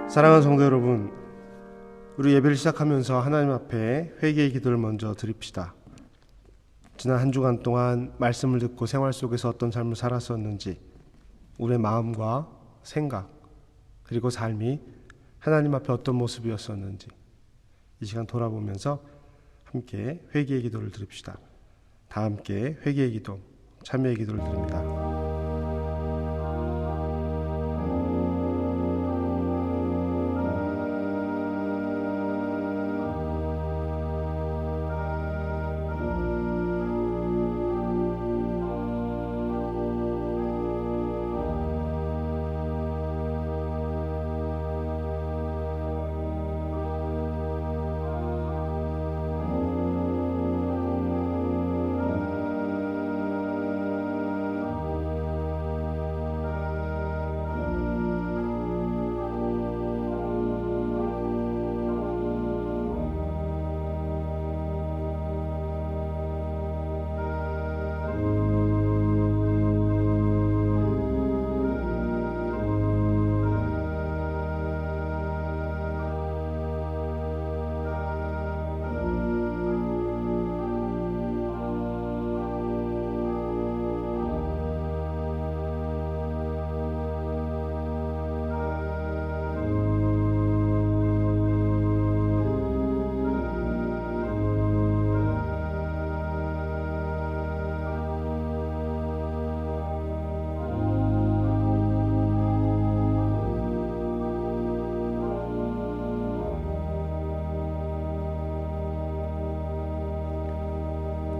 사랑하는 성도 여러분, 우리 예배를 시작하면서 하나님 앞에 회개의 기도를 먼저 드립시다. 지난 한 주간 동안 말씀을 듣고 생활 속에서 어떤 삶을 살았었는지, 우리의 마음과 생각 그리고 삶이 하나님 앞에 어떤 모습이었었는지 이 시간 돌아보면서 함께 회개의 기도를 드립시다. 다 함께 회개의 기도, 참여의 기도를 드립니다.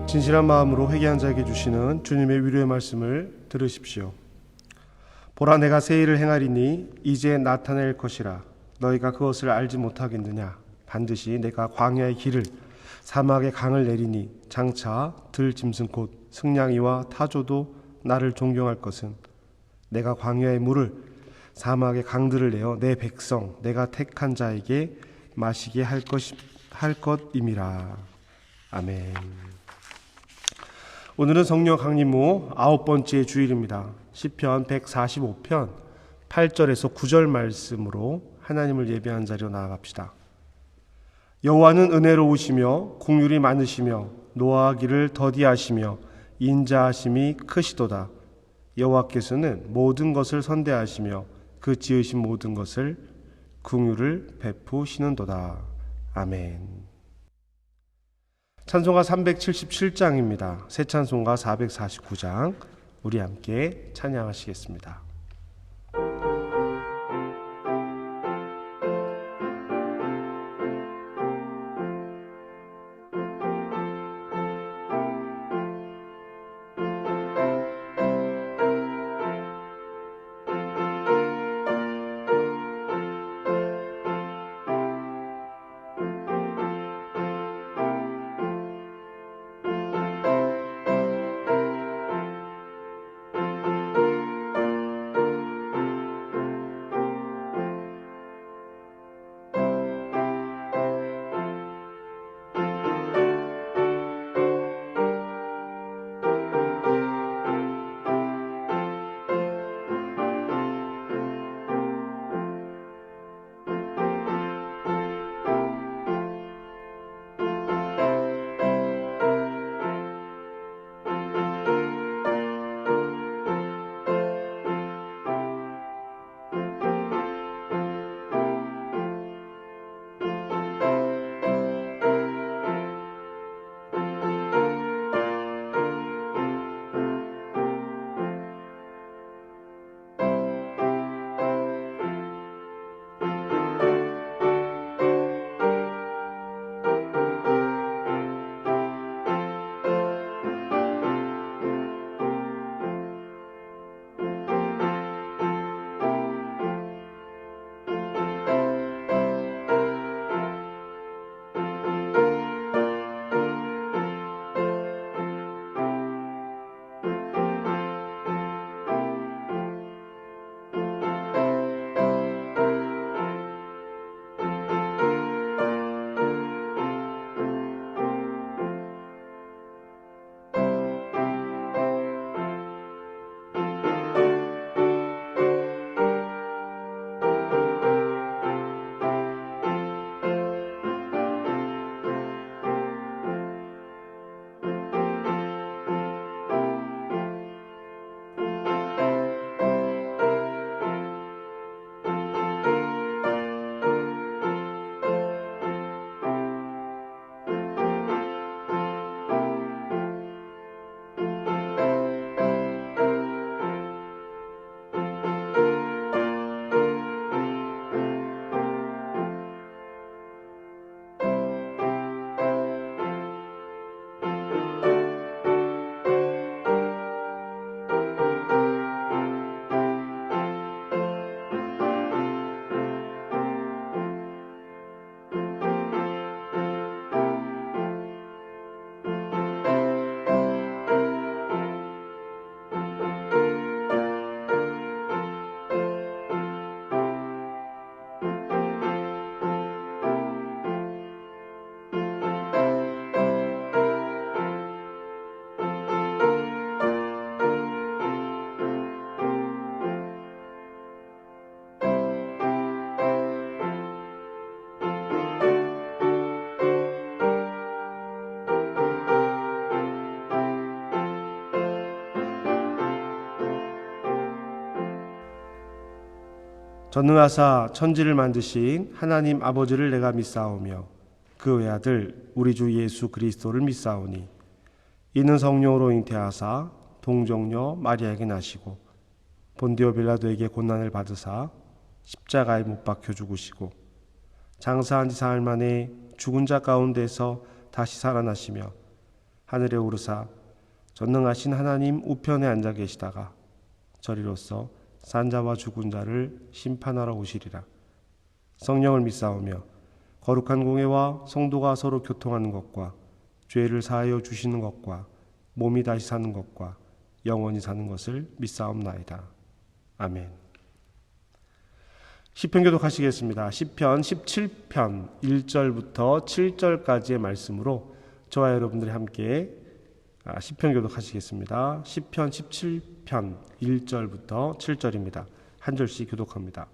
진실한 마음으로 회개한 자에게 주시는 주님의 위로의 말씀을 들으십시오. 보라, 내가 새 일을 행하리니 이제 나타낼 것이라. 너희가 그것을 알지 못하겠느냐. 반드시 내가 광야의 길을 사막의 강을 내리니 장차 들짐승 곧 승냥이와 타조도 나를 존경할 것은 내가 광야의 물을 사막의 강들을 내어 내 백성 내가 택한 자에게 마시게 할 것임이라. 아멘. 오늘은 성령 강림후 9번째 주일입니다. 시편 145편 8절에서 9절 말씀으로 하나님을 예배한 자리로 나아갑시다. 여호와는 은혜로우시며 긍휼이 많으시며 노하기를 더디하시며 인자하심이 크시도다. 여호와께서는 모든 것을 선대하시며 그 지으신 모든 것을 긍휼을 베푸시는도다. 아멘. 찬송가 377장입니다. 새 찬송가 449장 우리 함께 찬양하시겠습니다. 전능하사 천지를 만드신 하나님 아버지를 내가 믿사오며 그 외아들 우리 주 예수 그리스도를 믿사오니 이는 성령으로 잉태하사 동정녀 마리아에게 나시고 본디오 빌라도에게 고난을 받으사 십자가에 못 박혀 죽으시고 장사한 지 사흘 만에 죽은 자 가운데서 다시 살아나시며 하늘에 오르사 전능하신 하나님 우편에 앉아 계시다가 저리로서 산자와 죽은 자를 심판하러 오시리라. 성령을 믿사오며 거룩한 공회와 성도가 서로 교통하는 것과 죄를 사하여 주시는 것과 몸이 다시 사는 것과 영원히 사는 것을 믿사옵나이다. 아멘. 시편 교독하시겠습니다. 시편 17편 1절부터 7절까지의 말씀으로 저와 여러분들이 함께 시편 교독하시겠습니다. 시편 17편 1절부터 7절입니다. 한 절씩 교독합니다.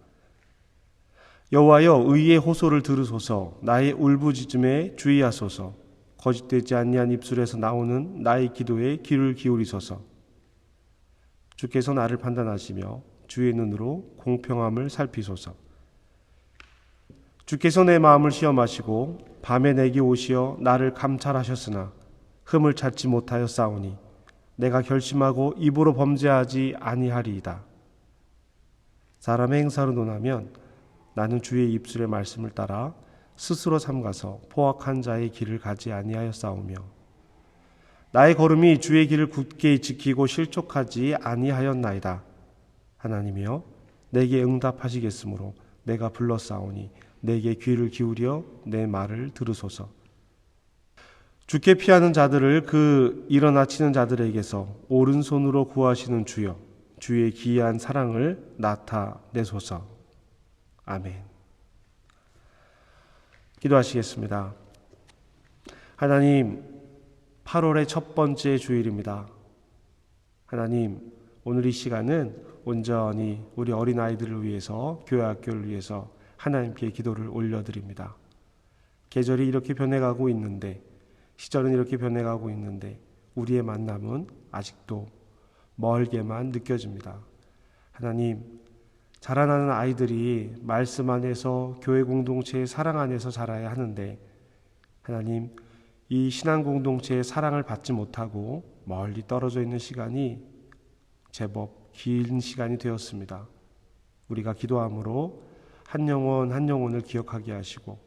여호와여 의의 호소를 들으소서. 나의 울부짖음에 주의하소서. 거짓되지 아니한 입술에서 나오는 나의 기도에 귀를 기울이소서. 주께서 나를 판단하시며 주의 눈으로 공평함을 살피소서. 주께서 내 마음을 시험하시고 밤에 내게 오시어 나를 감찰하셨으나 흠을 찾지 못하여 싸우니 내가 결심하고 입으로 범죄하지 아니하리이다. 사람의 행사로 논하면 나는 주의 입술의 말씀을 따라 스스로 삼가서 포악한 자의 길을 가지 아니하여 싸우며 나의 걸음이 주의 길을 굳게 지키고 실족하지 아니하였나이다. 하나님이여 내게 응답하시겠으므로 내가 불러싸우니 내게 귀를 기울여 내 말을 들으소서. 주께 피하는 자들을 그 일어나치는 자들에게서 오른손으로 구하시는 주여 주의 기이한 사랑을 나타내소서. 아멘. 기도하시겠습니다. 하나님, 8월의 첫 번째 주일입니다. 하나님, 오늘 이 시간은 온전히 우리 어린아이들을 위해서, 교회학교를 위해서 하나님께 기도를 올려드립니다. 계절이 이렇게 변해가고 있는데, 시절은 이렇게 변해가고 있는데 우리의 만남은 아직도 멀게만 느껴집니다. 하나님, 자라나는 아이들이 말씀 안에서 교회 공동체의 사랑 안에서 자라야 하는데 하나님, 이 신앙 공동체의 사랑을 받지 못하고 멀리 떨어져 있는 시간이 제법 긴 시간이 되었습니다. 우리가 기도함으로 한 영혼 한 영혼을 기억하게 하시고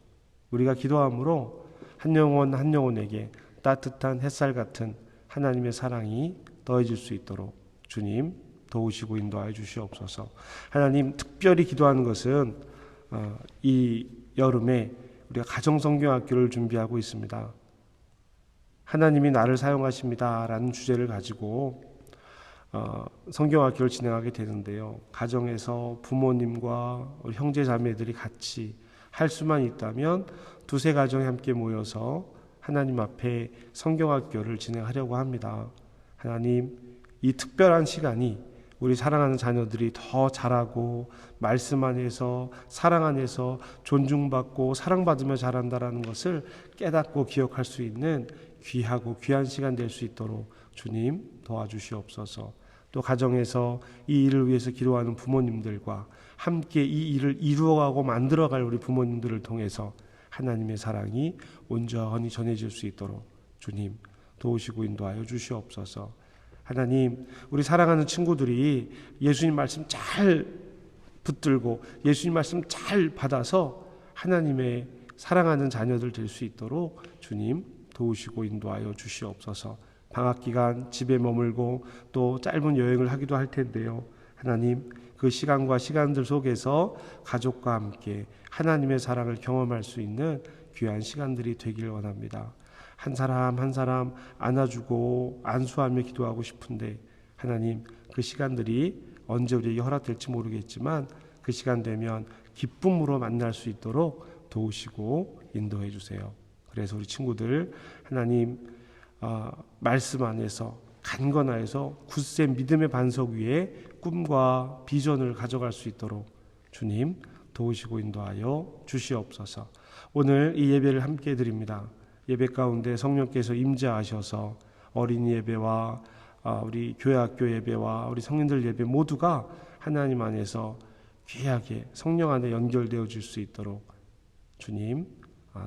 우리가 기도함으로 한 영혼 한 영혼에게 따뜻한 햇살 같은 하나님의 사랑이 더해질 수 있도록 주님 도우시고 인도하여 주시옵소서. 하나님, 특별히 기도하는 것은 이 여름에 우리가 가정성경학교를 준비하고 있습니다. 하나님이 나를 사용하십니다 라는 주제를 가지고 성경학교를 진행하게 되는데요. 가정에서 부모님과 우리 형제 자매들이 같이 할 수만 있다면 두세 가정이 함께 모여서 하나님 앞에 성경학교를 진행하려고 합니다. 하나님, 이 특별한 시간이 우리 사랑하는 자녀들이 더 자라고 말씀 안에서 사랑 안에서 존중받고 사랑받으며 자란다라는 것을 깨닫고 기억할 수 있는 귀하고 귀한 시간 될 수 있도록 주님 도와주시옵소서. 또 가정에서 이 일을 위해서 기도하는 부모님들과 함께 이 일을 이루어가고 만들어갈 우리 부모님들을 통해서 하나님의 사랑이 온전히 전해질 수 있도록 주님 도우시고 인도하여 주시옵소서. 하나님, 우리 사랑하는 친구들이 예수님 말씀 잘 붙들고 예수님 말씀 잘 받아서 하나님의 사랑하는 자녀들 될 수 있도록 주님 도우시고 인도하여 주시옵소서. 방학 기간 집에 머물고 또 짧은 여행을 하기도 할 텐데요. 하나님, 그 시간과 시간들 속에서 가족과 함께 하나님의 사랑을 경험할 수 있는 귀한 시간들이 되길 원합니다. 한 사람 한 사람 안아주고 안수하며 기도하고 싶은데 하나님, 그 시간들이 언제 우리에게 허락될지 모르겠지만 그 시간 되면 기쁨으로 만날 수 있도록 도우시고 인도해 주세요. 그래서 우리 친구들 하나님 말씀 안에서 간건하여서 굳센 믿음의 반석 위에 꿈과 비전을 가져갈 수 있도록 주님 도우시고 인도하여 주시옵소서. 오늘 이 예배를 함께 드립니다. 예배 가운데 성령께서 임재하셔서 어린이 예배와 우리 교회학교 예배와 우리 성인들 예배 모두가 하나님 안에서 귀하게 성령 안에 연결되어질 수 있도록 주님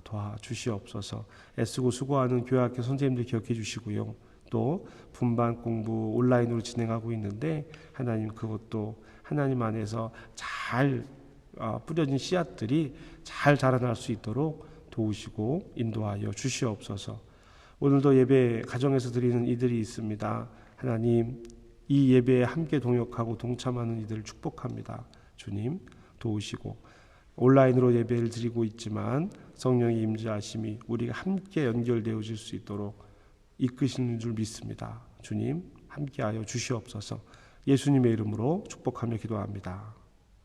도와주시옵소서. 애쓰고 수고하는 교회학교 선생님들 기억해 주시고요. 또 분반 공부 온라인으로 진행하고 있는데 하나님 그것도 하나님 안에서 잘 뿌려진 씨앗들이 잘 자라날 수 있도록 도우시고 인도하여 주시옵소서. 오늘도 예배 가정에서 드리는 이들이 있습니다. 하나님 이 예배에 함께 동역하고 동참하는 이들을 축복합니다. 주님 도우시고 온라인으로 예배를 드리고 있지만 성령의 임재하심이 우리가 함께 연결되어질 수 있도록 이끄시는 줄 믿습니다. 주님 함께하여 주시옵소서. 예수님의 이름으로 축복하며 기도합니다.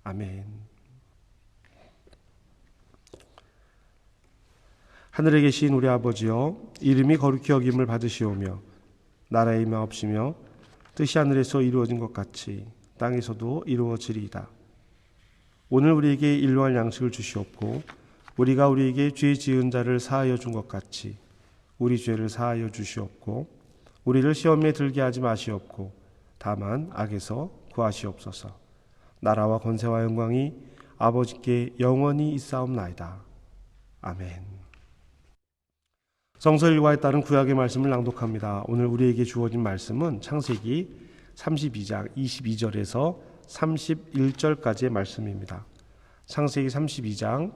아멘. 하늘에 계신 우리 아버지여, 이름이 거룩히 여김을 받으시오며 나라의 임하옵시며 뜻이 하늘에서 이루어진 것 같이 땅에서도 이루어지리이다. 오늘 우리에게 일용할 양식을 주시옵고 우리가 우리에게 죄 지은 자를 사하여 준 것 같이 우리 죄를 사하여 주시옵고 우리를 시험에 들게 하지 마시옵고 다만 악에서 구하시옵소서. 나라와 권세와 영광이 아버지께 영원히 있사옵나이다. 아멘. 성서 일과에 따른 구약의 말씀을 낭독합니다. 오늘 우리에게 주어진 말씀은 창세기 32장 22절에서 31절까지의 말씀입니다. 창세기 32장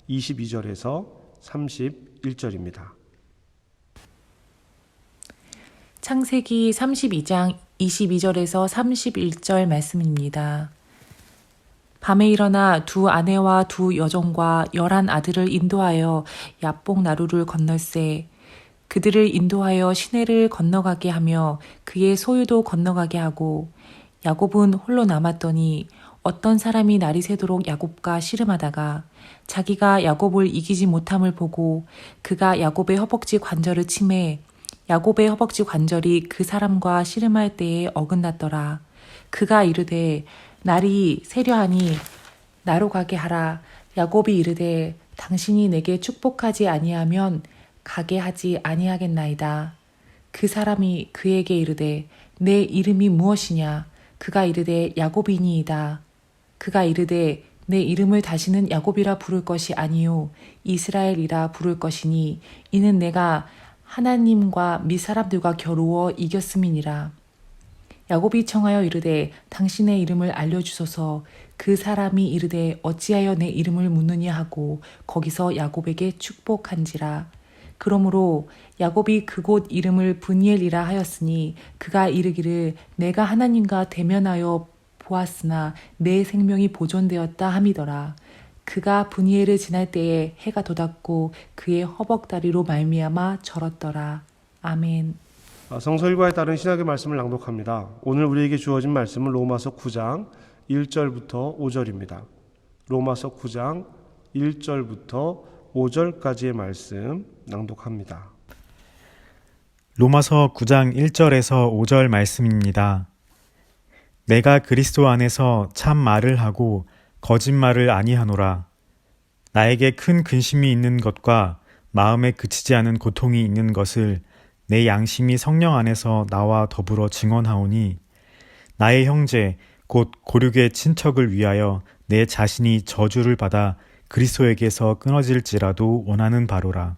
22절에서 31절입니다. 창세기 32장 22절에서 31절 말씀입니다. 밤에 일어나 두 아내와 두 여종과 11 아들을 인도하여 야복 나루를 건널세. 그들을 인도하여 시내를 건너가게 하며 그의 소유도 건너가게 하고 야곱은 홀로 남았더니 어떤 사람이 날이 새도록 야곱과 씨름하다가 자기가 야곱을 이기지 못함을 보고 그가 야곱의 허벅지 관절을 치매 야곱의 허벅지 관절이 그 사람과 씨름할 때에 어긋났더라. 그가 이르되 날이 새려하니 나로 가게 하라. 야곱이 이르되 당신이 내게 축복하지 아니하면 가게 하지 아니하겠나이다. 그 사람이 그에게 이르되 내 이름이 무엇이냐? 그가 이르되 야곱이니이다. 그가 이르되 내 이름을 다시는 야곱이라 부를 것이 아니요 이스라엘이라 부를 것이니 이는 내가 하나님과 및 사람들과 겨루어 이겼음이니라. 야곱이 청하여 이르되 당신의 이름을 알려주소서. 그 사람이 이르되 어찌하여 내 이름을 묻느냐 하고 거기서 야곱에게 축복한지라. 그러므로 야곱이 그곳 이름을 브니엘이라 하였으니 그가 이르기를 내가 하나님과 대면하여 보았으나 내 생명이 보존되었다 함이더라. 그가 브니엘을 지날 때에 해가 돋았고 그의 허벅다리로 말미암아 절었더라. 아멘. 성서 일과에 따른 신학의 말씀을 낭독합니다. 오늘 우리에게 주어진 말씀은 로마서 9장 1절부터 5절입니다. 로마서 9장 1절부터 5절까지의 말씀 낭독합니다. 로마서 9장 1절에서 5절 말씀입니다. 내가 그리스도 안에서 참 말을 하고 거짓말을 아니하노라. 나에게 큰 근심이 있는 것과 마음에 그치지 않은 고통이 있는 것을 내 양심이 성령 안에서 나와 더불어 증언하오니 나의 형제 곧 고륙의 친척을 위하여 내 자신이 저주를 받아 그리스도에게서 끊어질지라도 원하는 바로라.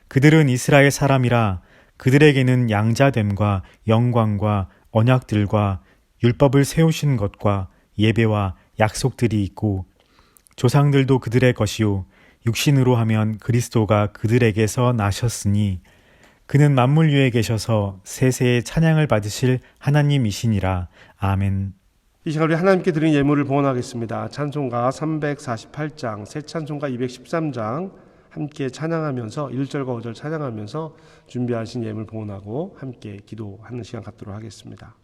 그들은 이스라엘 사람이라 그들에게는 양자됨과 영광과 언약들과 율법을 세우신 것과 예배와 약속들이 있고 조상들도 그들의 것이요 육신으로 하면 그리스도가 그들에게서 나셨으니 그는 만물 위에 계셔서 세세의 찬양을 받으실 하나님이시니라. 아멘. 이 시간 우리 하나님께 드린 예물을 봉헌하겠습니다. 찬송가 348장, 새 찬송가 213장 함께 찬양하면서 1절과 5절 찬양하면서 준비하신 예물 봉헌하고 함께 기도하는 시간 갖도록 하겠습니다.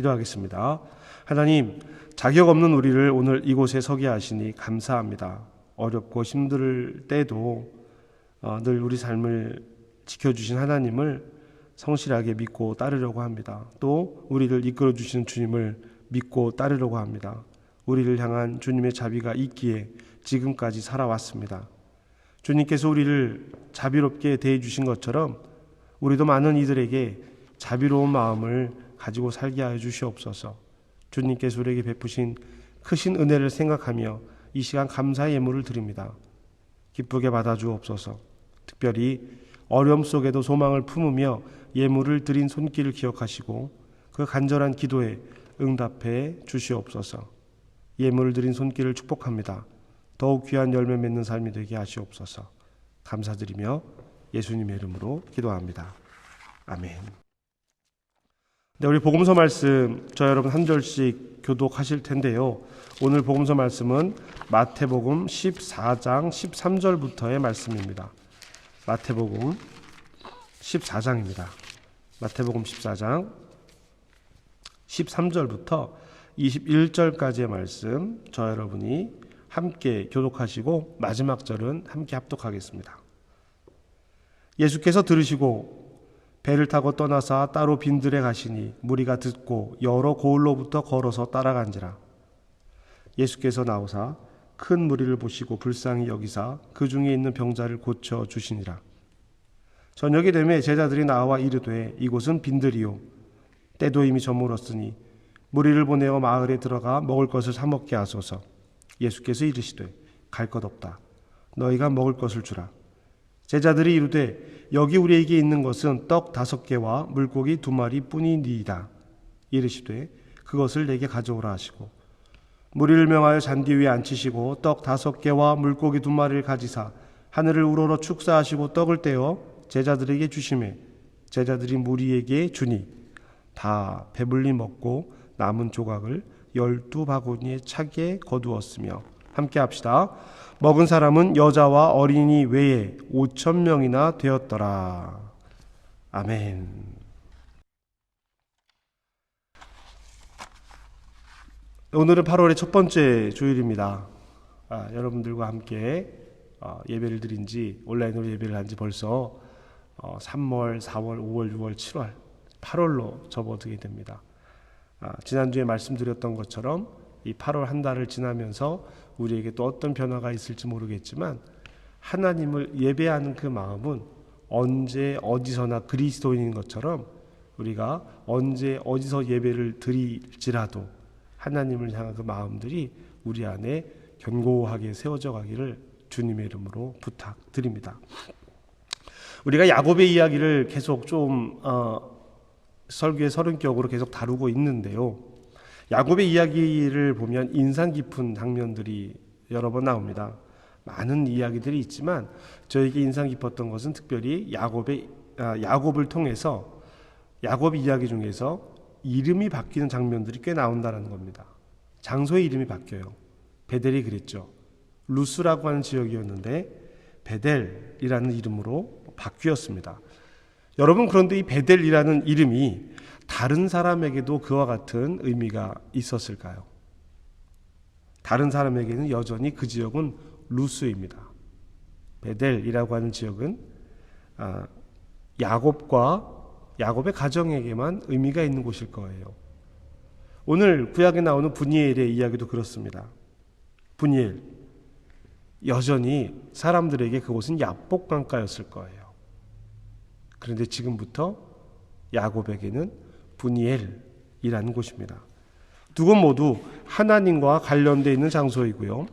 기도하겠습니다. 하나님, 자격 없는 우리를 오늘 이곳에 서게 하시니 감사합니다. 어렵고 힘들 때도 늘 우리 삶을 지켜주신 하나님을 성실하게 믿고 따르려고 합니다. 또 우리를 이끌어 주시는 주님을 믿고 따르려고 합니다. 우리를 향한 주님의 자비가 있기에 지금까지 살아왔습니다. 주님께서 우리를 자비롭게 대해 주신 것처럼 우리도 많은 이들에게 자비로운 마음을 가지고 살게 하여 주시옵소서. 주님께서 우리에게 베푸신 크신 은혜를 생각하며 이 시간 감사의 예물을 드립니다. 기쁘게 받아주옵소서. 특별히 어려움 속에도 소망을 품으며 예물을 드린 손길을 기억하시고 그 간절한 기도에 응답해 주시옵소서. 예물을 드린 손길을 축복합니다. 더욱 귀한 열매 맺는 삶이 되게 하시옵소서. 감사드리며 예수님의 이름으로 기도합니다. 아멘. 네, 우리 복음서 말씀 저 여러분 한 절씩 교독하실 텐데요. 오늘 복음서 말씀은 마태복음 14장 13절부터의 말씀입니다. 마태복음 14장입니다. 마태복음 14장 13절부터 21절까지의 말씀 저 여러분이 함께 교독하시고 마지막 절은 함께 합독하겠습니다. 예수께서 들으시고 배를 타고 떠나사 따로 빈들에 가시니 무리가 듣고 여러 고을로부터 걸어서 따라간지라. 예수께서 나오사 큰 무리를 보시고 불쌍히 여기사 그 중에 있는 병자를 고쳐 주시니라. 저녁이 되매 제자들이 나와 이르되 이곳은 빈들이요 때도 이미 저물었으니 무리를 보내어 마을에 들어가 먹을 것을 사 먹게 하소서. 예수께서 이르시되 갈 것 없다. 너희가 먹을 것을 주라. 제자들이 이르되 여기 우리에게 있는 것은 떡 5개와 물고기 2마리 뿐이니이다. 이르시되 그것을 내게 가져오라 하시고 무리를 명하여 잔디 위에 앉히시고 떡 5개와 물고기 2마리를 가지사 하늘을 우러러 축사하시고 떡을 떼어 제자들에게 주시매 제자들이 무리에게 주니 다 배불리 먹고 남은 조각을 12바구니에 차게 거두었으며. 함께 합시다. 먹은 사람은 여자와 어린이 외에 5,000명이나 되었더라. 아멘. 오늘은 8월의 첫 번째 주일입니다. 여러분들과 함께 예배를 드린 지 온라인으로 예배를 한 지 벌써 3월, 4월, 5월, 6월, 7월, 8월로 접어들게 됩니다. 지난주에 말씀드렸던 것처럼 이 8월 한 달을 지나면서 우리에게 또 어떤 변화가 있을지 모르겠지만 하나님을 예배하는 그 마음은 언제 어디서나 그리스도인인 것처럼 우리가 언제 어디서 예배를 드릴지라도 하나님을 향한 그 마음들이 우리 안에 견고하게 세워져 가기를 주님의 이름으로 부탁드립니다. 우리가 야곱의 이야기를 계속 좀 설교의 서론격으로 계속 다루고 있는데요. 야곱의 이야기를 보면 인상 깊은 장면들이 여러 번 나옵니다. 많은 이야기들이 있지만 저에게 인상 깊었던 것은 특별히 야곱을 통해서 야곱 이야기 중에서 이름이 바뀌는 장면들이 꽤 나온다는 겁니다. 장소의 이름이 바뀌어요. 베델이 그랬죠. 루스라고 하는 지역이었는데 베델이라는 이름으로 바뀌었습니다. 여러분, 그런데 이 베델이라는 이름이 다른 사람에게도 그와 같은 의미가 있었을까요? 다른 사람에게는 여전히 그 지역은 루스입니다. 베델이라고 하는 지역은 야곱의 가정에게만 의미가 있는 곳일 거예요. 오늘 구약에 나오는 분이엘의 이야기도 그렇습니다. 분이엘, 여전히 사람들에게 그곳은 야복 강가였을 거예요. 그런데 지금부터 야곱에게는 분이엘이라는 곳입니다. 두 곳 모두 하나님과 관련되어 있는 장소이고요.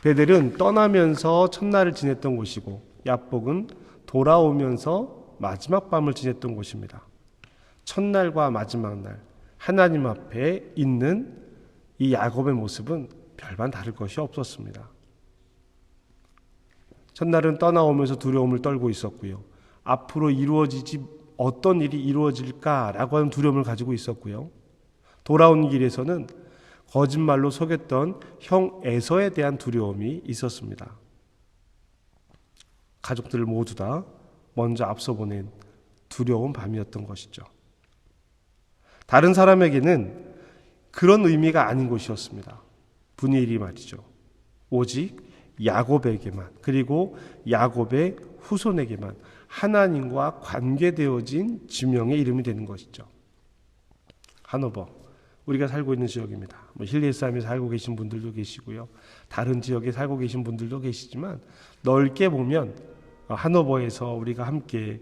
베델은 떠나면서 첫날을 지냈던 곳이고 야복은 돌아오면서 마지막 밤을 지냈던 곳입니다. 첫날과 마지막 날 하나님 앞에 있는 이 야곱의 모습은 별반 다를 것이 없었습니다. 첫날은 떠나오면서 두려움을 떨고 있었고요. 앞으로 어떤 일이 이루어질까라고 하는 두려움을 가지고 있었고요. 돌아온 길에서는 거짓말로 속였던 형 에서에 대한 두려움이 있었습니다. 가족들을 모두 다 먼저 앞서 보낸 두려운 밤이었던 것이죠. 다른 사람에게는 그런 의미가 아닌 것이었습니다. 분이엘이 말이죠. 오직 야곱에게만, 그리고 야곱의 후손에게만 하나님과 관계되어진 지명의 이름이 되는 것이죠. 하노버, 우리가 살고 있는 지역입니다. 힐리에스함에 살고 계신 분들도 계시고요. 다른 지역에 살고 계신 분들도 계시지만 넓게 보면 하노버에서 우리가 함께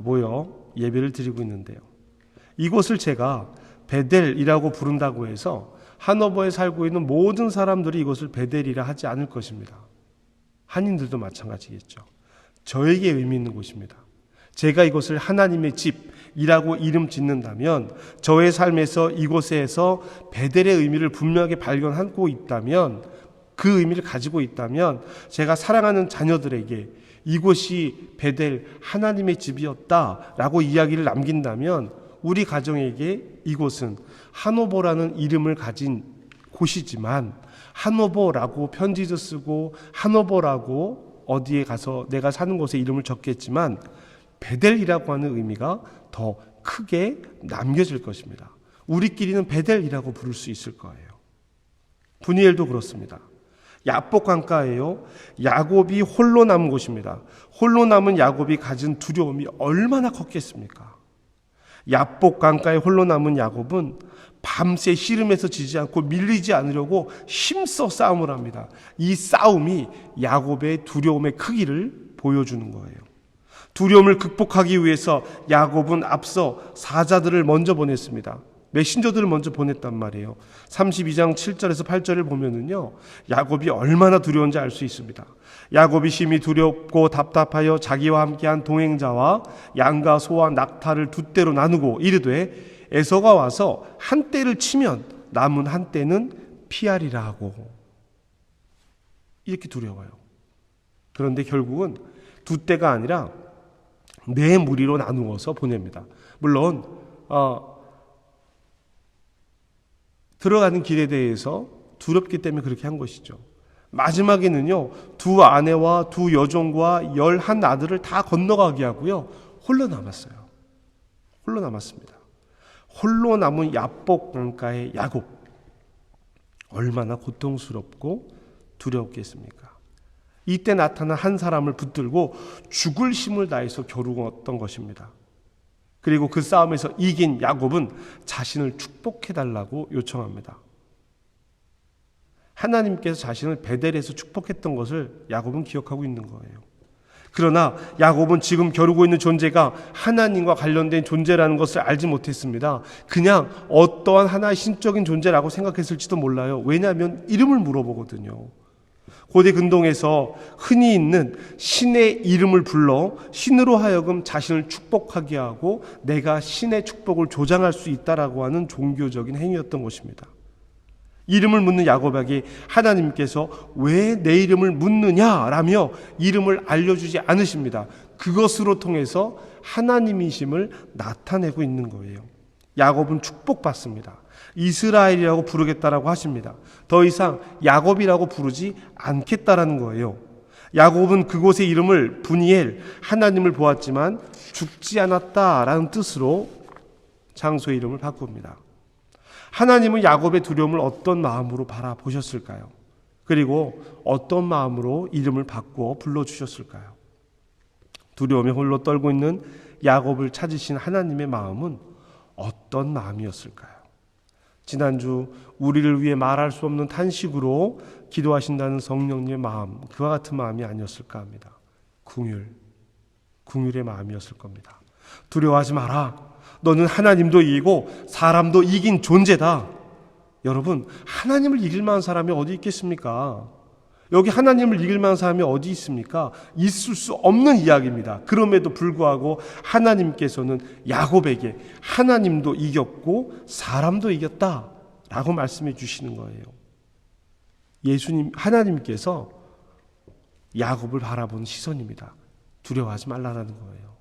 모여 예배를 드리고 있는데요. 이곳을 제가 베델이라고 부른다고 해서 하노버에 살고 있는 모든 사람들이 이곳을 베델이라 하지 않을 것입니다. 한인들도 마찬가지겠죠. 저에게 의미 있는 곳입니다. 제가 이곳을 하나님의 집이라고 이름 짓는다면, 저의 삶에서 이곳에서 베델의 의미를 분명하게 발견하고 있다면, 그 의미를 가지고 있다면, 제가 사랑하는 자녀들에게 이곳이 베델 하나님의 집이었다라고 이야기를 남긴다면, 우리 가정에게 이곳은 하노버라는 이름을 가진 곳이지만, 하노버라고 편지도 쓰고 하노버라고 어디에 가서 내가 사는 곳에 이름을 적겠지만, 베델이라고 하는 의미가 더 크게 남겨질 것입니다. 우리끼리는 베델이라고 부를 수 있을 거예요. 분이엘도 그렇습니다. 야복 강가예요. 야곱이 홀로 남은 곳입니다. 홀로 남은 야곱이 가진 두려움이 얼마나 컸겠습니까? 야복 강가에 홀로 남은 야곱은 밤새 씨름에서 지지 않고 밀리지 않으려고 힘써 싸움을 합니다. 이 싸움이 야곱의 두려움의 크기를 보여주는 거예요. 두려움을 극복하기 위해서 야곱은 앞서 사자들을 먼저 보냈습니다. 메신저들을 먼저 보냈단 말이에요. 32장 7절에서 8절을 보면은요, 야곱이 얼마나 두려운지 알 수 있습니다. 야곱이 심히 두렵고 답답하여 자기와 함께한 동행자와 양과 소와 낙타를 두 떼로 나누고 이르되, 에서가 와서 한 떼를 치면 남은 한 떼는 피하리라 하고, 이렇게 두려워요. 그런데 결국은 두 떼가 아니라 네 무리로 나누어서 보냅니다. 물론 들어가는 길에 대해서 두렵기 때문에 그렇게 한 것이죠. 마지막에는요, 두 아내와 두 여종과 11 아들을 다 건너가게 하고요, 홀로 남았어요. 홀로 남았습니다. 홀로 남은 야복 강가의 야곱, 얼마나 고통스럽고 두려웠겠습니까? 이때 나타난 한 사람을 붙들고 죽을 힘을 다해서 겨루었던 것입니다. 그리고 그 싸움에서 이긴 야곱은 자신을 축복해달라고 요청합니다. 하나님께서 자신을 베델에서 축복했던 것을 야곱은 기억하고 있는 거예요. 그러나 야곱은 지금 겨루고 있는 존재가 하나님과 관련된 존재라는 것을 알지 못했습니다. 그냥 어떠한 하나의 신적인 존재라고 생각했을지도 몰라요. 왜냐하면 이름을 물어보거든요. 고대 근동에서 흔히 있는 신의 이름을 불러 신으로 하여금 자신을 축복하게 하고 내가 신의 축복을 조장할 수 있다라고 하는 종교적인 행위였던 것입니다. 이름을 묻는 야곱에게 하나님께서 왜 내 이름을 묻느냐라며 이름을 알려주지 않으십니다. 그것으로 통해서 하나님이심을 나타내고 있는 거예요. 야곱은 축복받습니다. 이스라엘이라고 부르겠다라고 하십니다. 더 이상 야곱이라고 부르지 않겠다라는 거예요. 야곱은 그곳의 이름을 분이엘, 하나님을 보았지만 죽지 않았다라는 뜻으로 장소의 이름을 바꿉니다. 하나님은 야곱의 두려움을 어떤 마음으로 바라보셨을까요? 그리고 어떤 마음으로 이름을 바꾸어 불러주셨을까요? 두려움에 홀로 떨고 있는 야곱을 찾으신 하나님의 마음은 어떤 마음이었을까요? 지난주 우리를 위해 말할 수 없는 탄식으로 기도하신다는 성령님의 마음, 그와 같은 마음이 아니었을까 합니다. 궁율의 마음이었을 겁니다. 두려워하지 마라. 너는 하나님도 이기고 사람도 이긴 존재다. 여러분, 하나님을 이길 만한 사람이 어디 있겠습니까? 여기 하나님을 이길 만한 사람이 어디 있습니까? 있을 수 없는 이야기입니다. 그럼에도 불구하고 하나님께서는 야곱에게 하나님도 이겼고 사람도 이겼다라고 말씀해 주시는 거예요. 하나님께서 야곱을 바라보는 시선입니다. 두려워하지 말라라는 거예요.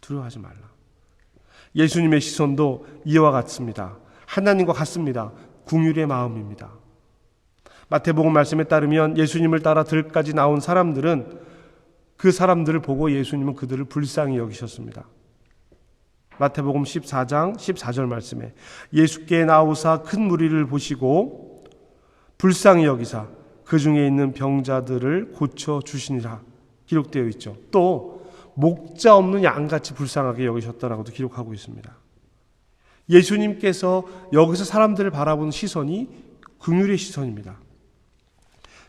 두려워하지 말라. 예수님의 시선도 이와 같습니다. 하나님과 같습니다. 긍휼의 마음입니다. 마태복음 말씀에 따르면 예수님을 따라 들까지 나온 사람들은 그 사람들을 보고 예수님은 그들을 불쌍히 여기셨습니다. 마태복음 14장 14절 말씀에 예수께 나오사 큰 무리를 보시고 불쌍히 여기사 그 중에 있는 병자들을 고쳐 주시니라 기록되어 있죠. 또 목자 없는 양같이 불쌍하게 여기셨다라고도 기록하고 있습니다. 예수님께서 여기서 사람들을 바라보는 시선이 긍휼의 시선입니다.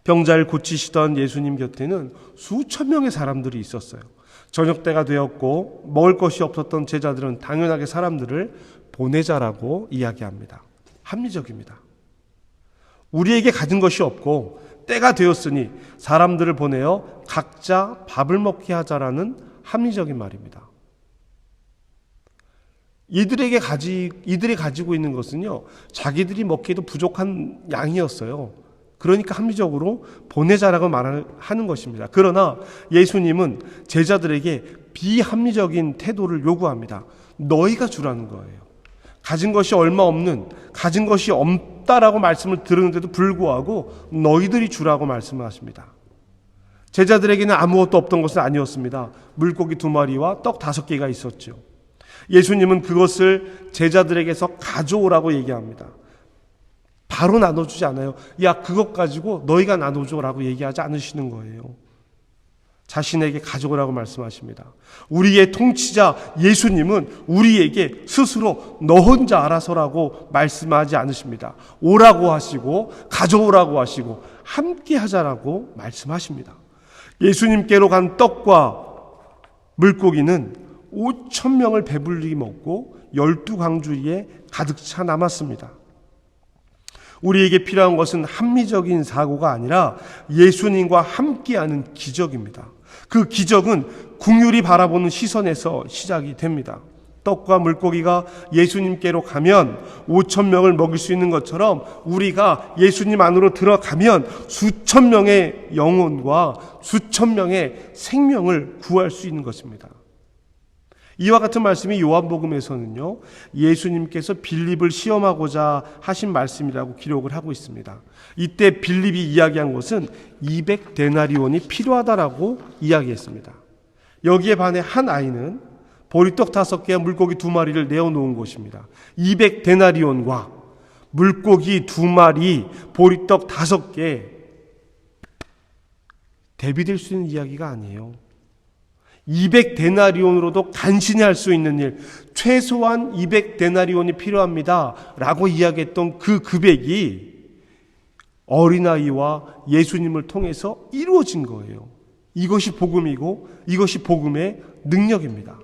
병자를 고치시던 예수님 곁에는 수천 명의 사람들이 있었어요. 저녁 때가 되었고 먹을 것이 없었던 제자들은 당연하게 사람들을 보내자라고 이야기합니다. 합리적입니다. 우리에게 가진 것이 없고 때가 되었으니 사람들을 보내어 각자 밥을 먹게 하자라는 합리적인 말입니다. 이들이 가지고 있는 것은요, 자기들이 먹기에도 부족한 양이었어요. 그러니까 합리적으로 보내자라고 말하는 것입니다. 그러나 예수님은 제자들에게 비합리적인 태도를 요구합니다. 너희가 주라는 거예요. 가진 것이 얼마 없는, 가진 것이 없다라고 말씀을 들었는데도 불구하고 너희들이 주라고 말씀을 하십니다. 제자들에게는 아무것도 없던 것은 아니었습니다. 물고기 2마리와 떡 5개가 있었죠. 예수님은 그것을 제자들에게서 가져오라고 얘기합니다. 바로 나눠주지 않아요. 야, 그것 가지고 너희가 나눠줘라고 얘기하지 않으시는 거예요. 자신에게 가져오라고 말씀하십니다. 우리의 통치자 예수님은 우리에게 스스로 너 혼자 알아서라고 말씀하지 않으십니다. 오라고 하시고 가져오라고 하시고 함께 하자라고 말씀하십니다. 예수님께로 간 떡과 물고기는 5,000명을 배불리 먹고 12광주리에 가득 차 남았습니다. 우리에게 필요한 것은 합리적인 사고가 아니라 예수님과 함께하는 기적입니다. 그 기적은 긍휼히 바라보는 시선에서 시작이 됩니다. 떡과 물고기가 예수님께로 가면 5,000명을 먹일 수 있는 것처럼 우리가 예수님 안으로 들어가면 수천 명의 영혼과 수천 명의 생명을 구할 수 있는 것입니다. 이와 같은 말씀이 요한복음에서는요, 예수님께서 빌립을 시험하고자 하신 말씀이라고 기록을 하고 있습니다. 이때 빌립이 이야기한 것은 200데나리온이 필요하다라고 이야기했습니다. 여기에 반해 한 아이는 보리떡 5개와 물고기 2마리를 내어놓은 것입니다. 200데나리온과 물고기 2마리, 보리떡 5개 대비될 수 있는 이야기가 아니에요. 200데나리온으로도 간신히 할 수 있는 일, 최소한 200데나리온이 필요합니다 라고 이야기했던 그 금액이 어린아이와 예수님을 통해서 이루어진 거예요. 이것이 복음이고 이것이 복음의 능력입니다.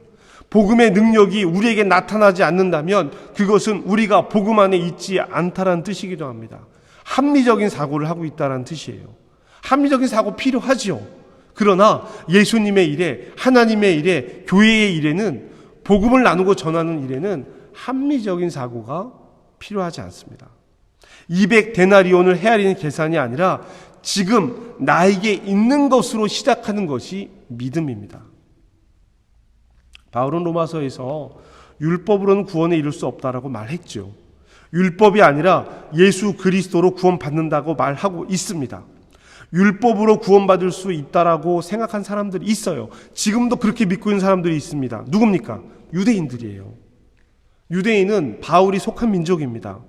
복음의 능력이 우리에게 나타나지 않는다면 그것은 우리가 복음 안에 있지 않다라는 뜻이기도 합니다. 합리적인 사고를 하고 있다는 뜻이에요. 합리적인 사고 필요하지요. 그러나 예수님의 일에, 하나님의 일에, 교회의 일에는, 복음을 나누고 전하는 일에는 합리적인 사고가 필요하지 않습니다. 200데나리온을 헤아리는 계산이 아니라 지금 나에게 있는 것으로 시작하는 것이 믿음입니다. 바울은 로마서에서 율법으로는 구원에 이를 수 없다라고 말했죠. 율법이 아니라 예수 그리스도로 구원받는다고 말하고 있습니다. 율법으로 구원받을 수 있다라고 생각한 사람들이 있어요. 지금도 그렇게 믿고 있는 사람들이 있습니다. 누굽니까? 유대인들이에요. 유대인은 바울이 속한 민족입니다.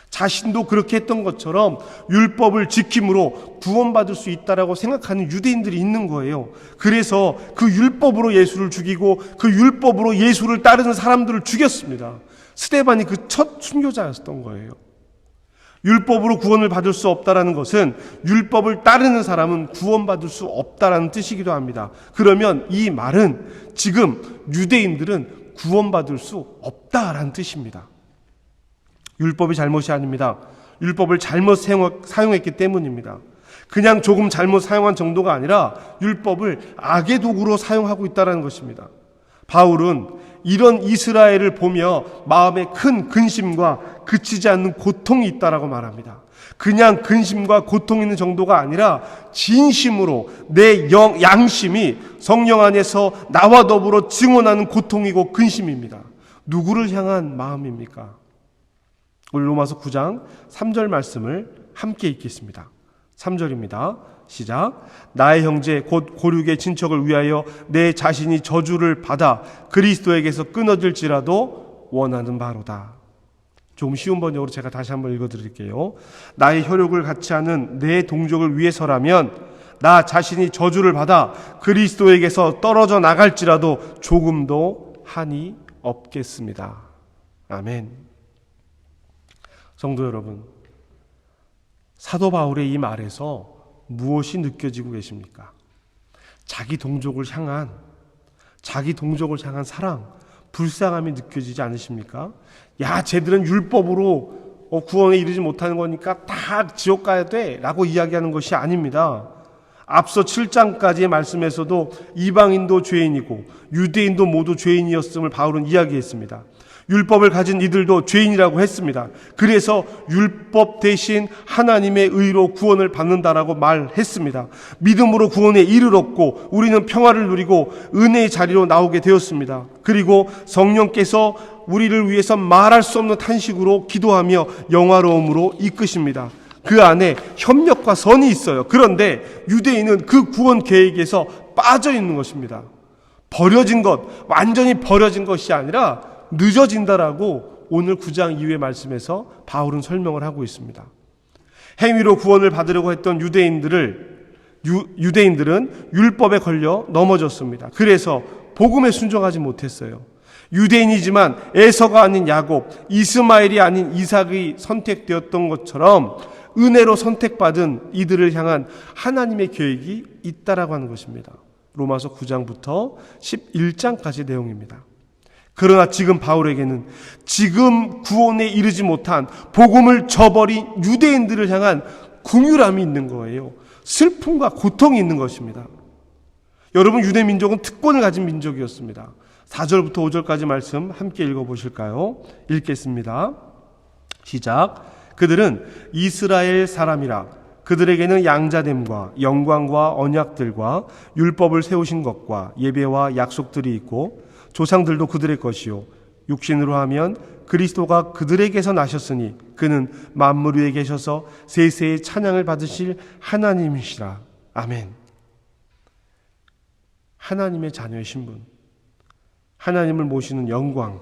자신도 그렇게 했던 것처럼 율법을 지킴으로 구원받을 수 있다라고 생각하는 유대인들이 있는 거예요. 그래서 그 율법으로 예수를 죽이고 그 율법으로 예수를 따르는 사람들을 죽였습니다. 스데반이 그 첫 순교자였던 거예요. 율법으로 구원을 받을 수 없다라는 것은 율법을 따르는 사람은 구원받을 수 없다라는 뜻이기도 합니다. 그러면 이 말은 지금 유대인들은 구원받을 수 없다라는 뜻입니다. 율법이 잘못이 아닙니다. 율법을 잘못 사용했기 때문입니다. 그냥 조금 잘못 사용한 정도가 아니라 율법을 악의 도구로 사용하고 있다는 것입니다. 바울은 이런 이스라엘을 보며 마음에 큰 근심과 그치지 않는 고통이 있다라고 말합니다. 그냥 근심과 고통이 있는 정도가 아니라 진심으로 내 양심이 성령 안에서 나와 더불어 증언하는 고통이고 근심입니다. 누구를 향한 마음입니까? 우리 로마서 9장 3절 말씀을 함께 읽겠습니다. 3절입니다. 시작. 나의 형제 곧 고륙의 친척을 위하여 내 자신이 저주를 받아 그리스도에게서 끊어질지라도 원하는 바로다. 좀 쉬운 번역으로 제가 다시 한번 읽어드릴게요. 나의 혈육을 같이 하는 내 동족을 위해서라면 나 자신이 저주를 받아 그리스도에게서 떨어져 나갈지라도 조금도 한이 없겠습니다. 아멘. 성도 여러분, 사도 바울의 이 말에서 무엇이 느껴지고 계십니까? 자기 동족을 향한 사랑, 불쌍함이 느껴지지 않으십니까? 야, 쟤들은 율법으로 구원에 이르지 못하는 거니까 다 지옥 가야 돼 라고 이야기하는 것이 아닙니다. 앞서 7장까지의 말씀에서도 이방인도 죄인이고 유대인도 모두 죄인이었음을 바울은 이야기했습니다. 율법을 가진 이들도 죄인이라고 했습니다. 그래서 율법 대신 하나님의 의로 구원을 받는다라고 말했습니다. 믿음으로 구원에 이르렀고 우리는 평화를 누리고 은혜의 자리로 나오게 되었습니다. 그리고 성령께서 우리를 위해서 말할 수 없는 탄식으로 기도하며 영화로움으로 이끄십니다. 그 안에 협력과 선이 있어요. 그런데 유대인은 그 구원 계획에서 빠져 있는 것입니다. 버려진 것, 완전히 버려진 것이 아니라 늦어진다라고 오늘 9장 이후의 말씀에서 바울은 설명을 하고 있습니다. 행위로 구원을 받으려고 했던 유대인들은 율법에 걸려 넘어졌습니다. 그래서 복음에 순종하지 못했어요. 유대인이지만 에서가 아닌 야곱, 이스마엘이 아닌 이삭이 선택되었던 것처럼 은혜로 선택받은 이들을 향한 하나님의 계획이 있다라고 하는 것입니다. 로마서 9장부터 11장까지 내용입니다. 그러나 지금 바울에게는 지금 구원에 이르지 못한 복음을 저버린 유대인들을 향한 긍휼함이 있는 거예요. 슬픔과 고통이 있는 것입니다. 여러분, 유대 민족은 특권을 가진 민족이었습니다. 4절부터 5절까지 말씀 함께 읽어보실까요? 읽겠습니다. 시작. 그들은 이스라엘 사람이라 그들에게는 양자됨과 영광과 언약들과 율법을 세우신 것과 예배와 약속들이 있고 조상들도 그들의 것이요 육신으로 하면 그리스도가 그들에게서 나셨으니 그는 만물 위에 계셔서 세세의 찬양을 받으실 하나님이시라. 아멘. 하나님의 자녀의 신분, 하나님을 모시는 영광,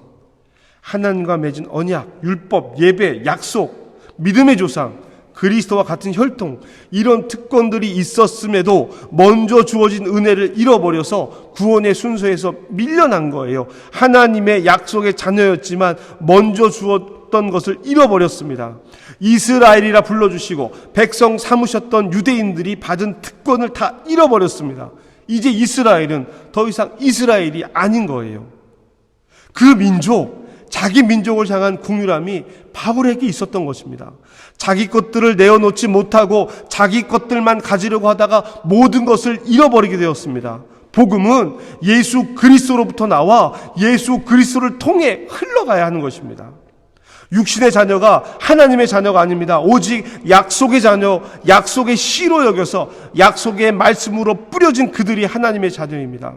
하나님과 맺은 언약, 율법, 예배, 약속, 믿음의 조상, 그리스도와 같은 혈통, 이런 특권들이 있었음에도 먼저 주어진 은혜를 잃어버려서 구원의 순서에서 밀려난 거예요. 하나님의 약속의 자녀였지만 먼저 주었던 것을 잃어버렸습니다. 이스라엘이라 불러주시고 백성 삼으셨던 유대인들이 받은 특권을 다 잃어버렸습니다. 이제 이스라엘은 더 이상 이스라엘이 아닌 거예요. 그 민족, 자기 민족을 향한 긍휼함이 바울에게 있었던 것입니다. 자기 것들을 내어놓지 못하고 자기 것들만 가지려고 하다가 모든 것을 잃어버리게 되었습니다. 복음은 예수 그리스도로부터 나와 예수 그리스도를 통해 흘러가야 하는 것입니다. 육신의 자녀가 하나님의 자녀가 아닙니다. 오직 약속의 자녀, 약속의 씨로 여겨서 약속의 말씀으로 뿌려진 그들이 하나님의 자녀입니다.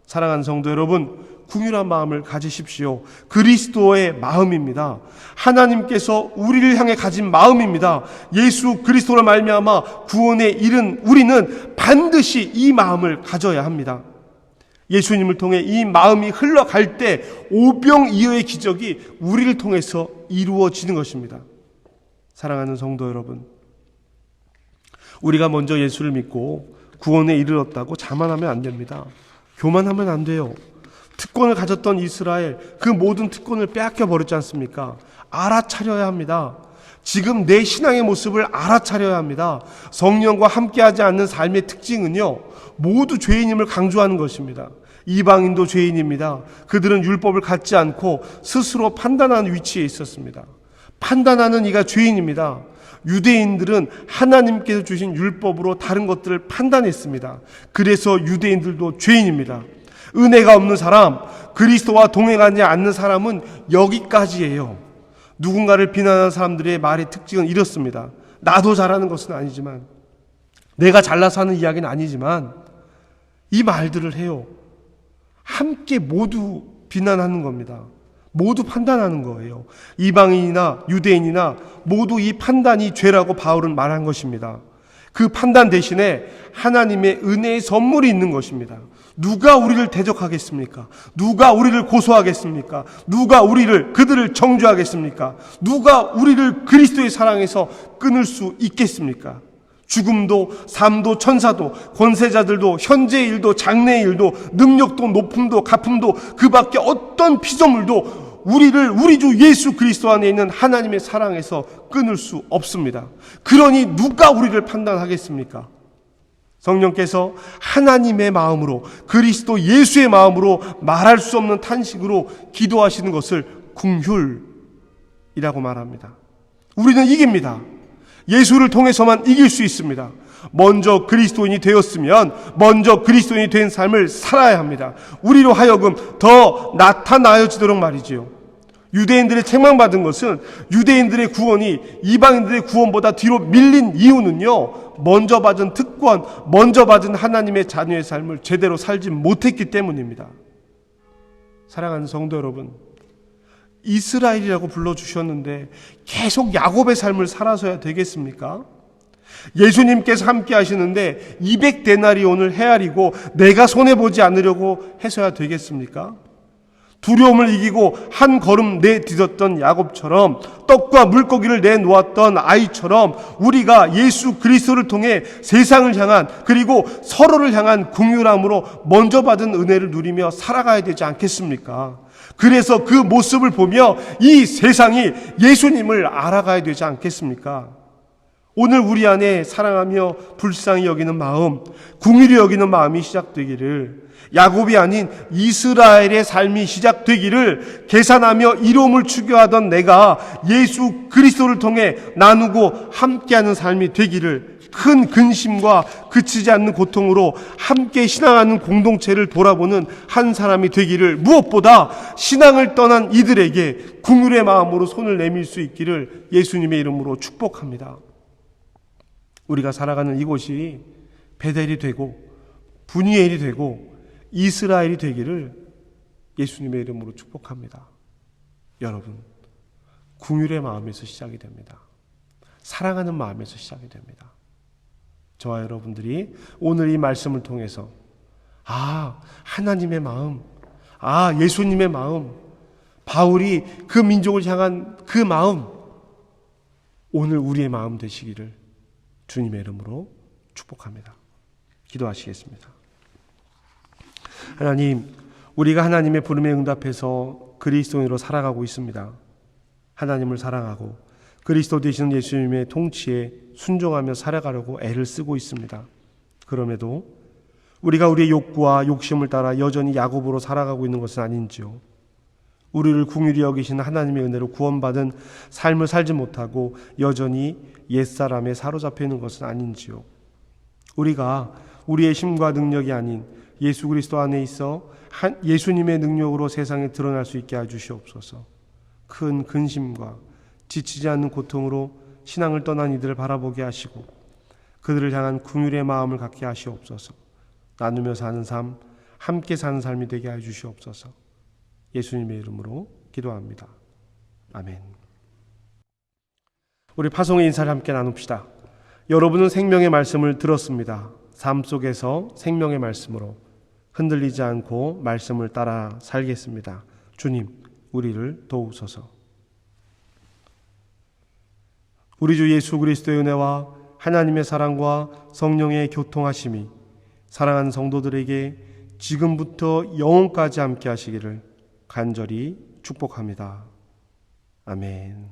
사랑하는 성도 여러분, 긍휼한 마음을 가지십시오. 그리스도의 마음입니다. 하나님께서 우리를 향해 가진 마음입니다. 예수 그리스도로 말미암아 구원에 이른 우리는 반드시 이 마음을 가져야 합니다. 예수님을 통해 이 마음이 흘러갈 때 오병이어의 기적이 우리를 통해서 이루어지는 것입니다. 사랑하는 성도 여러분, 우리가 먼저 예수를 믿고 구원에 이르렀다고 자만하면 안 됩니다. 교만하면 안 돼요. 특권을 가졌던 이스라엘, 그 모든 특권을 빼앗겨 버렸지 않습니까? 알아차려야 합니다. 지금 내 신앙의 모습을 알아차려야 합니다. 성령과 함께하지 않는 삶의 특징은요, 모두 죄인임을 강조하는 것입니다. 이방인도 죄인입니다. 그들은 율법을 갖지 않고 스스로 판단하는 위치에 있었습니다. 판단하는 이가 죄인입니다. 유대인들은 하나님께서 주신 율법으로 다른 것들을 판단했습니다. 그래서 유대인들도 죄인입니다. 은혜가 없는 사람, 그리스도와 동행하지 않는 사람은 여기까지예요. 누군가를 비난하는 사람들의 말의 특징은 이렇습니다. 나도 잘하는 것은 아니지만, 내가 잘나서 하는 이야기는 아니지만, 이 말들을 해요. 함께 모두 비난하는 겁니다. 모두 판단하는 거예요. 이방인이나 유대인이나 모두 이 판단이 죄라고 바울은 말한 것입니다. 그 판단 대신에 하나님의 은혜의 선물이 있는 것입니다. 누가 우리를 대적하겠습니까? 누가 우리를 고소하겠습니까? 누가 그들을 정죄하겠습니까? 누가 우리를 그리스도의 사랑에서 끊을 수 있겠습니까? 죽음도, 삶도, 천사도, 권세자들도, 현재의 일도, 장래의 일도, 능력도, 높음도, 가품도, 그 밖에 어떤 피조물도 우리 주 예수 그리스도 안에 있는 하나님의 사랑에서 끊을 수 없습니다. 그러니 누가 우리를 판단하겠습니까? 성령께서 하나님의 마음으로, 그리스도 예수의 마음으로 말할 수 없는 탄식으로 기도하시는 것을 긍휼이라고 말합니다. 우리는 이깁니다. 예수를 통해서만 이길 수 있습니다. 먼저 그리스도인이 되었으면 먼저 그리스도인이 된 삶을 살아야 합니다. 우리로 하여금 더 나타나여지도록 말이지요. 유대인들의 책망받은 것은 유대인들의 구원이 이방인들의 구원보다 뒤로 밀린 이유는요, 먼저 받은 특권, 먼저 받은 하나님의 자녀의 삶을 제대로 살지 못했기 때문입니다. 사랑하는 성도 여러분, 이스라엘이라고 불러주셨는데 계속 야곱의 삶을 살아서야 되겠습니까? 예수님께서 함께 하시는데 200데나리온을 헤아리고 내가 손해보지 않으려고 해서야 되겠습니까? 두려움을 이기고 한 걸음 내딛었던 야곱처럼, 떡과 물고기를 내놓았던 아이처럼 우리가 예수 그리스도를 통해 세상을 향한, 그리고 서로를 향한 긍휼함으로 먼저 받은 은혜를 누리며 살아가야 되지 않겠습니까? 그래서 그 모습을 보며 이 세상이 예수님을 알아가야 되지 않겠습니까? 오늘 우리 안에 사랑하며 불쌍히 여기는 마음, 긍휼히 여기는 마음이 시작되기를, 야곱이 아닌 이스라엘의 삶이 시작되기를 계산하며 이로움을 추구하던 내가 예수 그리스도를 통해 나누고 함께하는 삶이 되기를, 큰 근심과 그치지 않는 고통으로 함께 신앙하는 공동체를 돌아보는 한 사람이 되기를, 무엇보다 신앙을 떠난 이들에게 긍휼의 마음으로 손을 내밀 수 있기를 예수님의 이름으로 축복합니다. 우리가 살아가는 이곳이 베델이 되고 분이엘이 되고 이스라엘이 되기를 예수님의 이름으로 축복합니다. 여러분, 긍휼의 마음에서 시작이 됩니다. 사랑하는 마음에서 시작이 됩니다. 저와 여러분들이 오늘 이 말씀을 통해서 하나님의 마음, 예수님의 마음, 바울이 그 민족을 향한 그 마음, 오늘 우리의 마음 되시기를 주님의 이름으로 축복합니다. 기도하시겠습니다. 하나님, 우리가 하나님의 부름에 응답해서 그리스도인으로 살아가고 있습니다. 하나님을 사랑하고 그리스도 되시는 예수님의 통치에 순종하며 살아가려고 애를 쓰고 있습니다. 그럼에도 우리가 우리의 욕구와 욕심을 따라 여전히 야곱으로 살아가고 있는 것은 아닌지요. 우리를 긍휼히 여기시는 하나님의 은혜로 구원받은 삶을 살지 못하고 여전히 옛사람에 사로잡혀 있는 것은 아닌지요. 우리가 우리의 힘과 능력이 아닌 예수 그리스도 안에 있어 예수님의 능력으로 세상에 드러날 수 있게 해주시옵소서. 큰 근심과 지치지 않는 고통으로 신앙을 떠난 이들을 바라보게 하시고 그들을 향한 긍휼의 마음을 갖게 하시옵소서. 나누며 사는 삶, 함께 사는 삶이 되게 해주시옵소서. 예수님의 이름으로 기도합니다. 아멘. 우리 파송의 인사를 함께 나눕시다. 여러분은 생명의 말씀을 들었습니다. 삶 속에서 생명의 말씀으로 흔들리지 않고 말씀을 따라 살겠습니다. 주님, 우리를 도우소서. 우리 주 예수 그리스도의 은혜와 하나님의 사랑과 성령의 교통하심이 사랑하는 성도들에게 지금부터 영원까지 함께 하시기를 간절히 축복합니다. 아멘.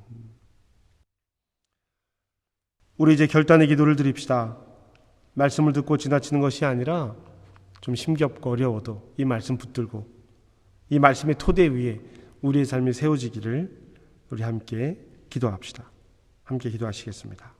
우리 이제 결단의 기도를 드립시다. 말씀을 듣고 지나치는 것이 아니라 좀 힘겹고 어려워도 이 말씀 붙들고 이 말씀의 토대 위에 우리의 삶이 세워지기를 우리 함께 기도합시다. 함께 기도하시겠습니다.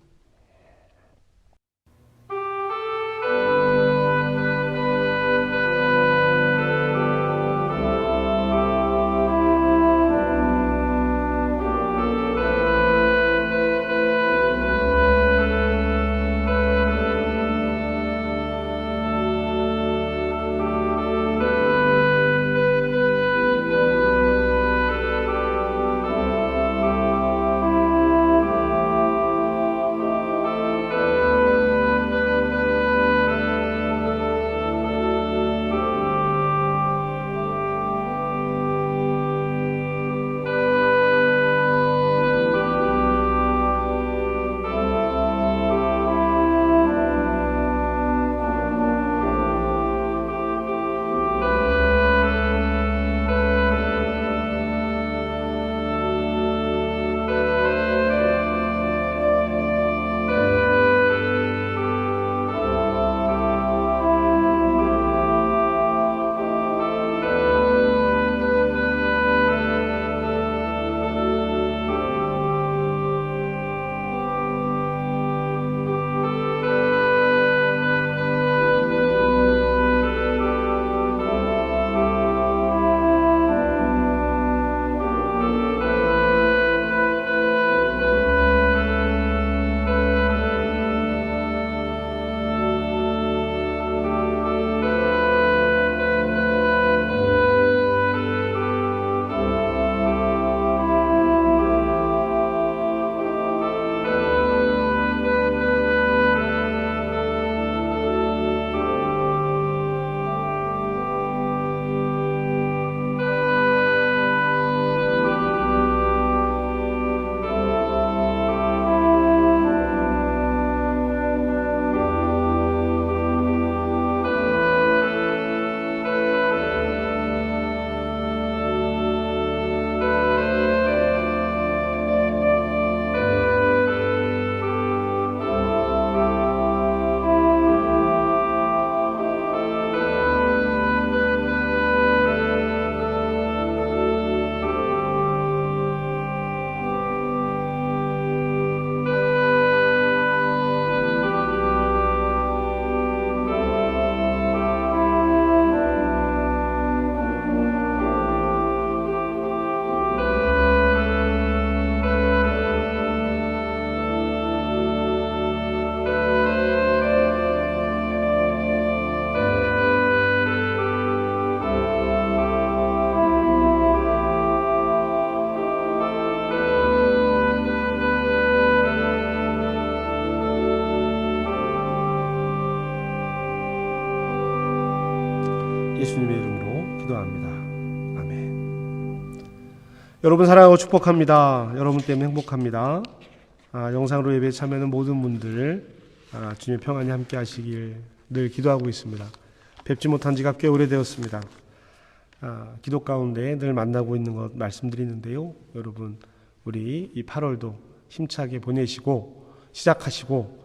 여러분 사랑하고 축복합니다. 여러분 때문에 행복합니다. 영상으로 예배에 참여하는 모든 분들 주님의 평안이 함께 하시길 늘 기도하고 있습니다. 뵙지 못한 지가 꽤 오래되었습니다. 기도 가운데 늘 만나고 있는 것 말씀드리는데요. 여러분 우리 이 8월도 힘차게 보내시고 시작하시고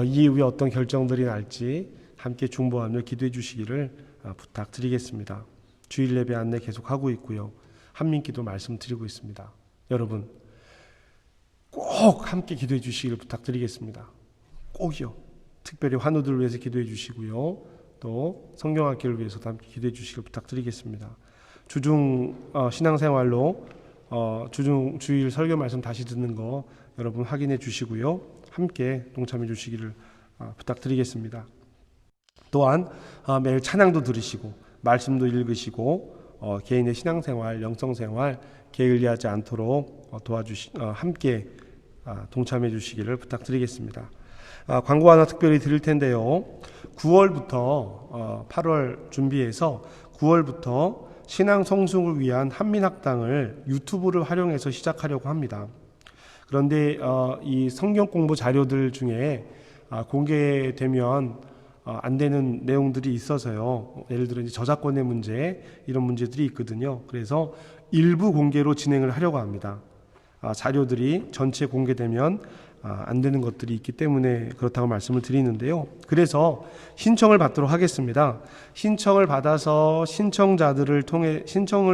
이후에 어떤 결정들이 날지 함께 중보하며 기도해 주시기를 부탁드리겠습니다. 주일 예배 안내 계속하고 있고요. 한민기도 말씀드리고 있습니다. 여러분 꼭 함께 기도해 주시기를 부탁드리겠습니다. 꼭이요. 특별히 환우들을 위해서 기도해 주시고요. 또 성경학교를 위해서도 함께 기도해 주시기를 부탁드리겠습니다. 주중 신앙생활로 주일 설교 말씀 다시 듣는 거 여러분 확인해 주시고요. 함께 동참해 주시기를 부탁드리겠습니다. 또한 매일 찬양도 들으시고 말씀도 읽으시고 개인의 신앙생활, 영성생활 게을리하지 않도록 함께 동참해 주시기를 부탁드리겠습니다. 광고 하나 특별히 드릴 텐데요. 9월부터 8월 준비해서 9월부터 신앙 성숙을 위한 한민학당을 유튜브를 활용해서 시작하려고 합니다. 그런데 이 성경 공부 자료들 중에 공개되면 안 되는 내용들이 있어서요. 예를 들어 이제 저작권의 문제 이런 문제들이 있거든요. 그래서 일부 공개로 진행을 하려고 합니다. 자료들이 전체 공개되면 안 되는 것들이 있기 때문에 그렇다고 말씀을 드리는데요. 그래서 신청을 받도록 하겠습니다. 신청을 받아서 신청자들을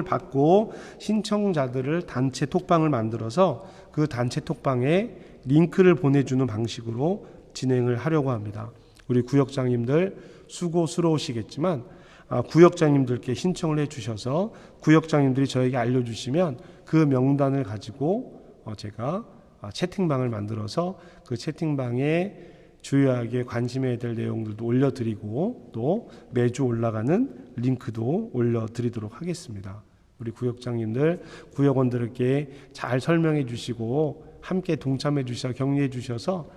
받고 신청자들을 단체 톡방을 만들어서 그 단체 톡방에 링크를 보내주는 방식으로 진행을 하려고 합니다. 우리 구역장님들 수고스러우시겠지만 구역장님들께 신청을 해주셔서 구역장님들이 저에게 알려주시면 그 명단을 가지고 제가 채팅방을 만들어서 그 채팅방에 주요하게 관심해야 될 내용들도 올려드리고 또 매주 올라가는 링크도 올려드리도록 하겠습니다. 우리 구역장님들, 구역원들에게 잘 설명해 주시고 함께 동참해 주셔서 격려해 주셔서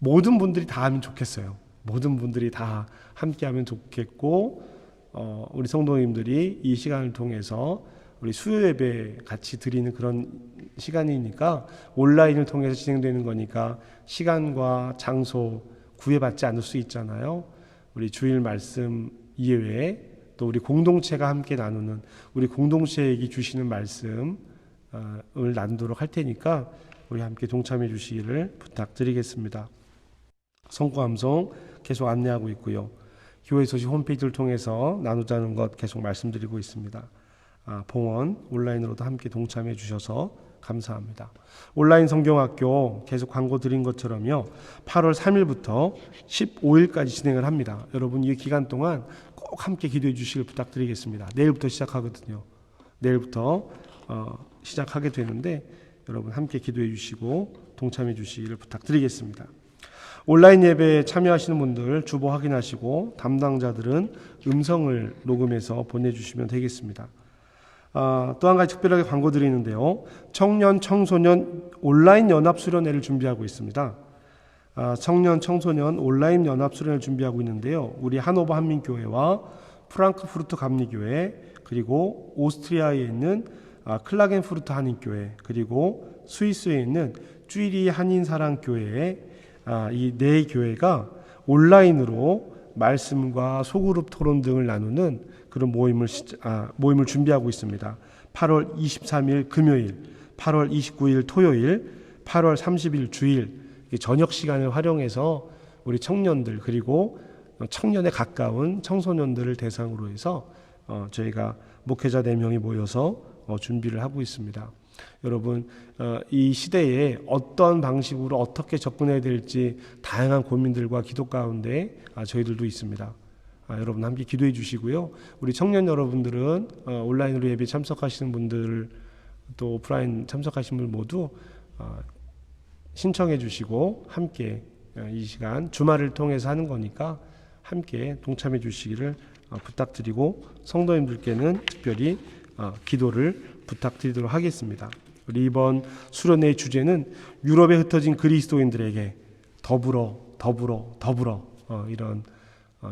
모든 분들이 다 하면 좋겠어요. 모든 분들이 다 함께 하면 좋겠고 우리 성도님들이 이 시간을 통해서 우리 수요 예배 같이 드리는 그런 시간이니까 온라인을 통해서 진행되는 거니까 시간과 장소 구애받지 않을 수 있잖아요. 우리 주일 말씀 이외에 또 우리 공동체가 함께 나누는 우리 공동체에게 주시는 말씀을 나누도록 할 테니까 우리 함께 동참해 주시기를 부탁드리겠습니다. 성구암송 계속 안내하고 있고요. 교회 소식 홈페이지를 통해서 나누자는 것 계속 말씀드리고 있습니다. 봉헌 온라인으로도 함께 동참해 주셔서 감사합니다. 온라인 성경학교 계속 광고 드린 것처럼요. 8월 3일부터 15일까지 진행을 합니다. 여러분 이 기간 동안 꼭 함께 기도해 주시길 부탁드리겠습니다. 내일부터 시작하거든요. 내일부터 시작하게 되는데 여러분 함께 기도해 주시고 동참해 주시기를 부탁드리겠습니다. 온라인 예배에 참여하시는 분들 주보 확인하시고 담당자들은 음성을 녹음해서 보내주시면 되겠습니다. 또 한 가지 특별하게 광고 드리는데요. 청년, 청소년 온라인 연합수련회를 준비하고 있습니다. 청년, 청소년 온라인 연합수련회를 준비하고 있는데요. 우리 하노버 한민교회와 프랑크푸르트 감리교회 그리고 오스트리아에 있는 클라겐푸르트 한인교회 그리고 스위스에 있는 쭈이리 한인사랑교회 이 네 교회가 온라인으로 말씀과 소그룹 토론 등을 나누는 그런 모임을 준비하고 있습니다. 8월 23일 금요일, 8월 29일 토요일, 8월 30일 주일 저녁 시간을 활용해서 우리 청년들 그리고 청년에 가까운 청소년들을 대상으로 해서 저희가 목회자 4명이 모여서 준비를 하고 있습니다. 여러분 이 시대에 어떤 방식으로 어떻게 접근해야 될지 다양한 고민들과 기도 가운데 저희들도 있습니다. 여러분 함께 기도해 주시고요. 우리 청년 여러분들은 온라인으로 예배 참석하시는 분들 또 오프라인 참석하시는 분들 모두 신청해 주시고 함께 이 시간 주말을 통해서 하는 거니까 함께 동참해 주시기를 부탁드리고 성도님들께는 특별히 기도를 부탁드리도록 하겠습니다. 우리 이번 수련회의 주제는 유럽에 흩어진 그리스도인들에게 더불어 이런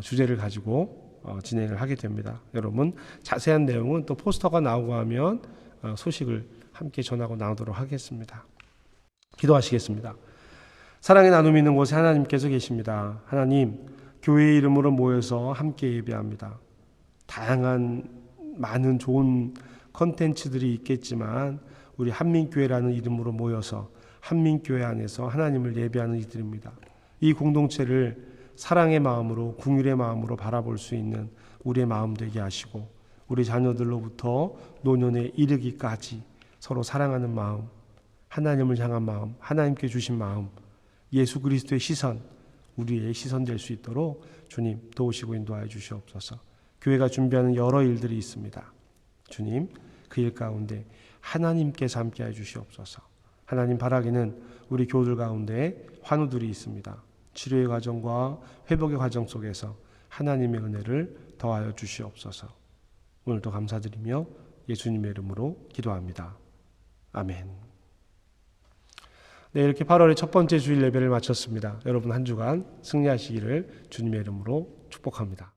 주제를 가지고 진행을 하게 됩니다. 여러분 자세한 내용은 또 포스터가 나오고 하면 소식을 함께 전하고 나누도록 하겠습니다. 기도하시겠습니다. 사랑의 나눔이 있는 곳에 하나님께서 계십니다. 하나님, 교회의 이름으로 모여서 함께 예배합니다. 다양한 많은 좋은 컨텐츠들이 있겠지만 우리 한민교회라는 이름으로 모여서 한민교회 안에서 하나님을 예배하는 이들입니다. 이 공동체를 사랑의 마음으로, 긍휼의 마음으로 바라볼 수 있는 우리의 마음 되게 하시고, 우리 자녀들로부터 노년에 이르기까지 서로 사랑하는 마음, 하나님을 향한 마음, 하나님께 주신 마음, 예수 그리스도의 시선, 우리의 시선 될 수 있도록 주님 도우시고 인도하여 주시옵소서. 교회가 준비하는 여러 일들이 있습니다. 주님, 그 일 가운데 하나님께서 함께해 주시옵소서. 하나님, 바라기는 우리 교우들 가운데 환우들이 있습니다. 치료의 과정과 회복의 과정 속에서 하나님의 은혜를 더하여 주시옵소서. 오늘도 감사드리며 예수님의 이름으로 기도합니다. 아멘. 네, 이렇게 8월의 첫 번째 주일 예배를 마쳤습니다. 여러분 한 주간 승리하시기를 주님의 이름으로 축복합니다.